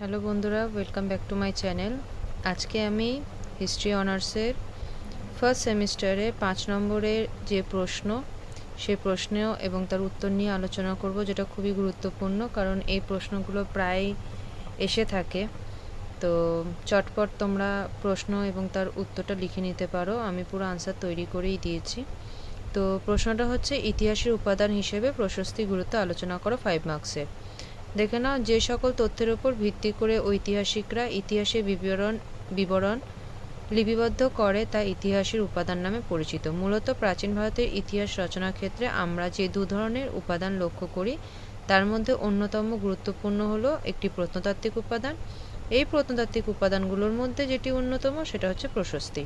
Hello বন্ধুরা, welcome back to my channel. আজকে আমি হিস্ট্রি অনার্সের ফার্স্ট সেমিস্টারে 5 নম্বরের যে প্রশ্ন, সেই প্রশ্ন এবং তার উত্তর নিয়ে আলোচনা করব, যেটা খুবই গুরুত্বপূর্ণ কারণ এই প্রশ্নগুলো প্রায় এসে থাকে। তো চটপট তোমরা প্রশ্ন এবং তার উত্তরটা লিখে নিতে পারো। আমি পুরো আনসার তৈরি করেই দিয়েছি। তো প্রশ্নটা হচ্ছে, ইতিহাসের উপাদান হিসেবে প্রশস্তি গুরুত্ব আলোচনা করো 5 মার্কসের। দেখে নাও, যে সকল তথ্যের উপর ভিত্তি করে ঐতিহাসিকরা ইতিহাসের বিবরণ লিপিবদ্ধ করে তা ইতিহাসের উপাদান নামে পরিচিত। মূলত প্রাচীন ভারতের ইতিহাস রচনার ক্ষেত্রে আমরা যে দু ধরনের উপাদান লক্ষ্য করি তার মধ্যে অন্যতম গুরুত্বপূর্ণ হলো একটি প্রত্নতাত্ত্বিক উপাদান। এই প্রত্নতাত্ত্বিক উপাদানগুলোর মধ্যে যেটি অন্যতম সেটা হচ্ছে প্রশস্তি।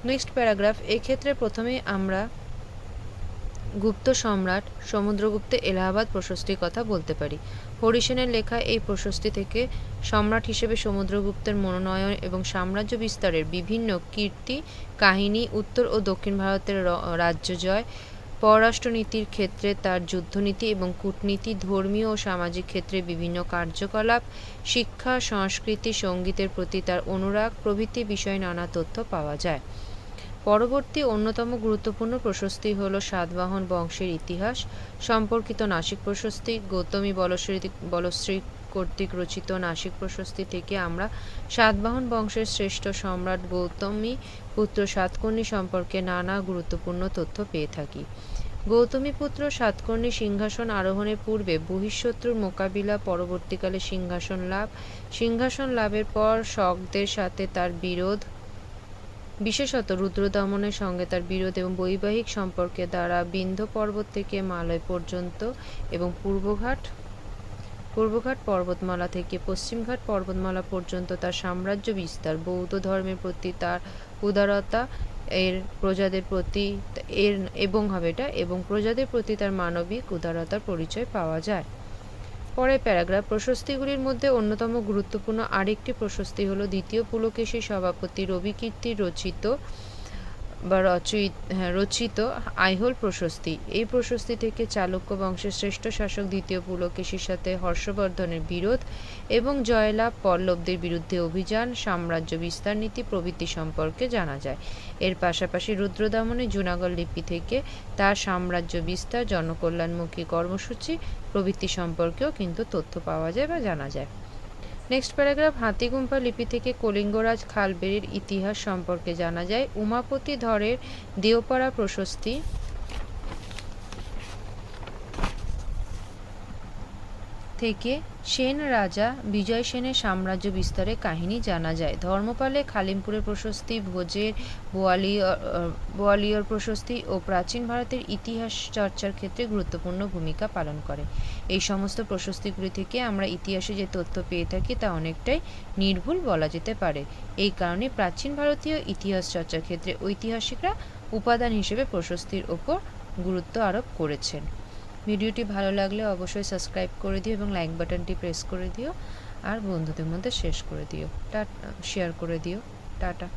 Next paragraph. এক্ষেত্রে প্রথমেই আমরা গুপ্ত সম্রাট সমুদ্রগুপ্তের এলাহাবাদ প্রশস্তির কথা বলতে পারি। হরিসেনের লেখা এই প্রশস্তি থেকে সম্রাট হিসেবে সমুদ্রগুপ্তের মনোনয়ন এবং সাম্রাজ্য বিস্তারের বিভিন্ন কীর্তি কাহিনী, উত্তর ও দক্ষিণ ভারতের রাজ্য জয়, পররাষ্ট্রনীতির ক্ষেত্রে তার যুদ্ধনীতি এবং কূটনীতি, ধর্মীয় ও সামাজিক ক্ষেত্রে বিভিন্ন কার্যকলাপ, শিক্ষা, সংস্কৃতি, সঙ্গীতের প্রতি তার অনুরাগ প্রভৃতি বিষয়ে নানা তথ্য পাওয়া যায়। পরবর্তী অন্যতম গুরুত্বপূর্ণ প্রশস্তি হল সাতবাহন বংশের ইতিহাস সম্পর্কিত নাসিক প্রশস্তি। গৌতমী বলশ্রী কর্তৃক রচিত নাসিক প্রশস্তি থেকে আমরা সাতবাহন বংশের শ্রেষ্ঠ সম্রাট গৌতমী পুত্র সাতকর্ণী সম্পর্কে নানা গুরুত্বপূর্ণ তথ্য পেয়ে থাকি। গৌতমীপুত্র সাতকর্ণী সিংহাসন আরোহণের পূর্বে বহিঃশত্রুর মোকাবিলা, পরবর্তীকালে সিংহাসন লাভের পর শকদের সাথে তার বিরোধ, বিশেষত রুদ্রদমনের সঙ্গে তার বিরোধ এবং বৈবাহিক সম্পর্কের দ্বারা বিন্ধ্য পর্বত থেকে মালয় পর্যন্ত এবং পূর্বঘাট পর্বতমালা থেকে পশ্চিমঘাট পর্বতমালা পর্যন্ত তার সাম্রাজ্য বিস্তার, বৌদ্ধ ধর্মের প্রতি তার উদারতা, প্রজাদের প্রতি তার মানবিক উদারতার পরিচয় পাওয়া যায়। পরের প্যারাগ্রাফ। প্রশস্তিগুলির মধ্যে অন্যতম গুরুত্বপূর্ণ আরেকটি প্রশস্তি হল দ্বিতীয় পুলকেশী সভাপতি রবিকীর্তি রচিত আইহোল প্রশস্তি। এই প্রশস্তি থেকে চালুক্য বংশের শ্রেষ্ঠ শাসক দ্বিতীয় পুলকেশীর সাথে হর্ষবর্ধনের বিরোধ এবং জয়লাভ, পল্লবদের বিরুদ্ধে অভিযান, সাম্রাজ্য বিস্তার নীতি প্রভৃতি সম্পর্কে জানা যায়। এর পাশাপাশি রুদ্রদমনের জুনাগড় লিপি থেকে তার সাম্রাজ্য বিস্তার, জনকল্যাণমুখী কর্মসূচি প্রভৃতি সম্পর্কেও কিন্তু তথ্য পাওয়া যায় বা জানা যায়। Next paragraph. হাতিগুম্পা লিপি থেকে কলিঙ্গরাজ খালবেড়ির ইতিহাস সম্পর্কে জানা যায়। উমাপতি ধরের দেওপাড়া প্রশস্তি থেকে সেন রাজা বিজয় সেনের সাম্রাজ্য বিস্তারের কাহিনী জানা যায়। ধর্মপালে খালিমপুরের প্রশস্তি, ভোজের গোয়ালিয়র প্রশস্তি ও প্রাচীন ভারতের ইতিহাস চর্চার ক্ষেত্রে গুরুত্বপূর্ণ ভূমিকা পালন করে। এই সমস্ত প্রশস্তিগুলি থেকে আমরা ইতিহাসে যে তথ্য পেয়ে থাকি তা অনেকটাই নির্ভুল বলা যেতে পারে। এই কারণে প্রাচীন ভারতীয় ইতিহাস চর্চার ক্ষেত্রে ঐতিহাসিকরা উপাদান হিসেবে প্রশস্তির ওপর গুরুত্ব আরোপ করেছেন। ভিডিওটি ভালো লাগলে অবশ্যই সাবস্ক্রাইব করে দিও এবং লাইক বাটনটি প্রেস করে দিও আর বন্ধুদের মধ্যে শেয়ার করে দিও। টাটা।